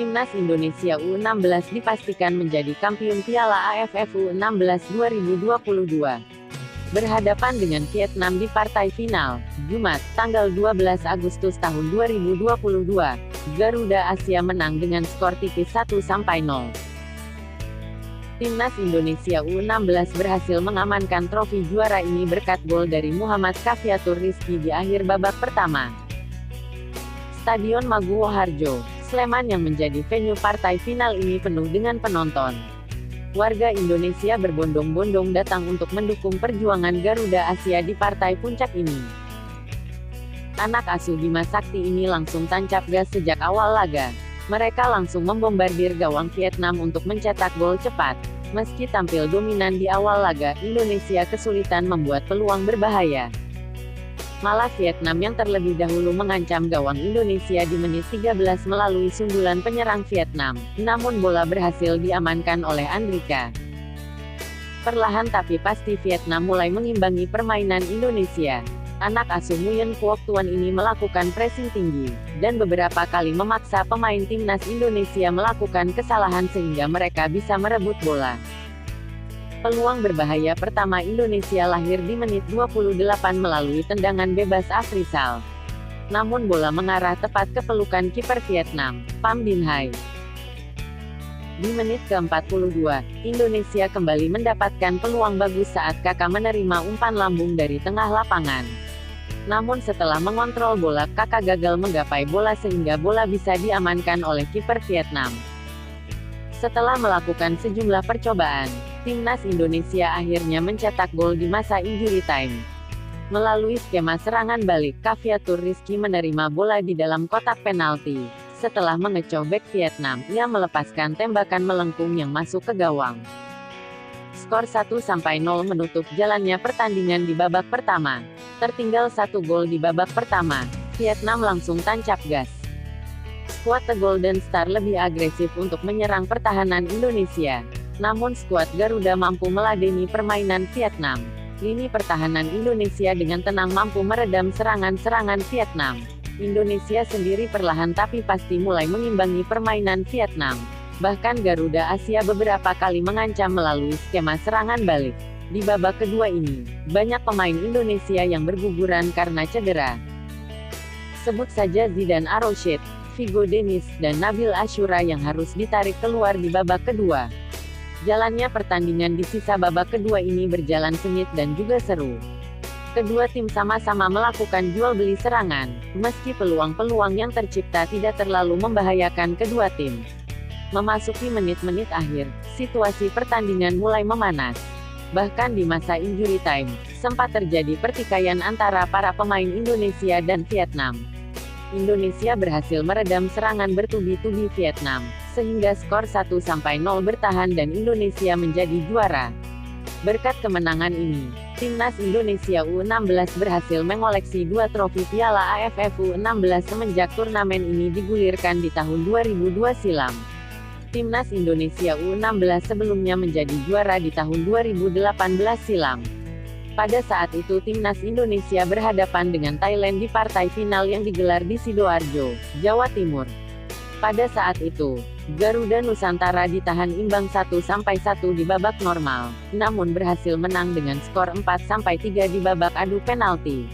Timnas Indonesia U16 dipastikan menjadi kampiun Piala AFF U16 2022. Berhadapan dengan Vietnam di partai final, Jumat, tanggal 12 Agustus tahun 2022, Garuda Asia menang dengan skor tipis 1-0. Timnas Indonesia U16 berhasil mengamankan trofi juara ini berkat gol dari Muhammad Kaffiatur Rizky di akhir babak pertama. Stadion Maguwo Harjo, Sleman yang menjadi venue partai final ini penuh dengan penonton. Warga Indonesia berbondong-bondong datang untuk mendukung perjuangan Garuda Asia di partai puncak ini. Anak asuh Bima Sakti ini langsung tancap gas sejak awal laga. Mereka langsung membombardir gawang Vietnam untuk mencetak gol cepat. Meski tampil dominan di awal laga, Indonesia kesulitan membuat peluang berbahaya. Malah Vietnam yang terlebih dahulu mengancam gawang Indonesia di menit 13 melalui sundulan penyerang Vietnam, namun bola berhasil diamankan oleh Andrika. Perlahan tapi pasti Vietnam mulai mengimbangi permainan Indonesia. Anak asuh Nguyen Quoc Tuan ini melakukan pressing tinggi, dan beberapa kali memaksa pemain timnas Indonesia melakukan kesalahan sehingga mereka bisa merebut bola. Peluang berbahaya pertama Indonesia lahir di menit 28 melalui tendangan bebas Afrizal. Namun bola mengarah tepat ke pelukan kiper Vietnam, Pham Binh Hai. Di menit ke-42, Indonesia kembali mendapatkan peluang bagus saat Kakak menerima umpan lambung dari tengah lapangan. Namun setelah mengontrol bola, Kakak gagal menggapai bola sehingga bola bisa diamankan oleh kiper Vietnam. Setelah melakukan sejumlah percobaan, Timnas Indonesia akhirnya mencetak gol di masa injury time. Melalui skema serangan balik, Kaffiatur Rizky menerima bola di dalam kotak penalti. Setelah mengecoh bek Vietnam, ia melepaskan tembakan melengkung yang masuk ke gawang. Skor 1-0 menutup jalannya pertandingan di babak pertama. Tertinggal 1 gol di babak pertama, Vietnam langsung tancap gas. Skuad The Golden Star lebih agresif untuk menyerang pertahanan Indonesia. Namun skuad Garuda mampu meladeni permainan Vietnam. Lini pertahanan Indonesia dengan tenang mampu meredam serangan-serangan Vietnam. Indonesia sendiri perlahan tapi pasti mulai mengimbangi permainan Vietnam. Bahkan Garuda Asia beberapa kali mengancam melalui skema serangan balik. Di babak kedua ini, banyak pemain Indonesia yang berguguran karena cedera. Sebut saja Zidane Aroshid, Figo Denis, dan Nabil Ashura yang harus ditarik keluar di babak kedua. Jalannya pertandingan di sisa babak kedua ini berjalan sengit dan juga seru. Kedua tim sama-sama melakukan jual beli serangan, meski peluang-peluang yang tercipta tidak terlalu membahayakan kedua tim. Memasuki menit-menit akhir, situasi pertandingan mulai memanas. Bahkan di masa injury time, sempat terjadi pertikaian antara para pemain Indonesia dan Vietnam. Indonesia berhasil meredam serangan bertubi-tubi Vietnam, sehingga skor 1-0 bertahan dan Indonesia menjadi juara. Berkat kemenangan ini, Timnas Indonesia U16 berhasil mengoleksi 2 trofi Piala AFF U16 semenjak turnamen ini digulirkan di tahun 2002 silam. Timnas Indonesia U16 sebelumnya menjadi juara di tahun 2018 silam. Pada saat itu Timnas Indonesia berhadapan dengan Thailand di partai final yang digelar di Sidoarjo, Jawa Timur. Pada saat itu, Garuda Nusantara ditahan imbang 1-1 di babak normal, namun berhasil menang dengan skor 4-3 di babak adu penalti.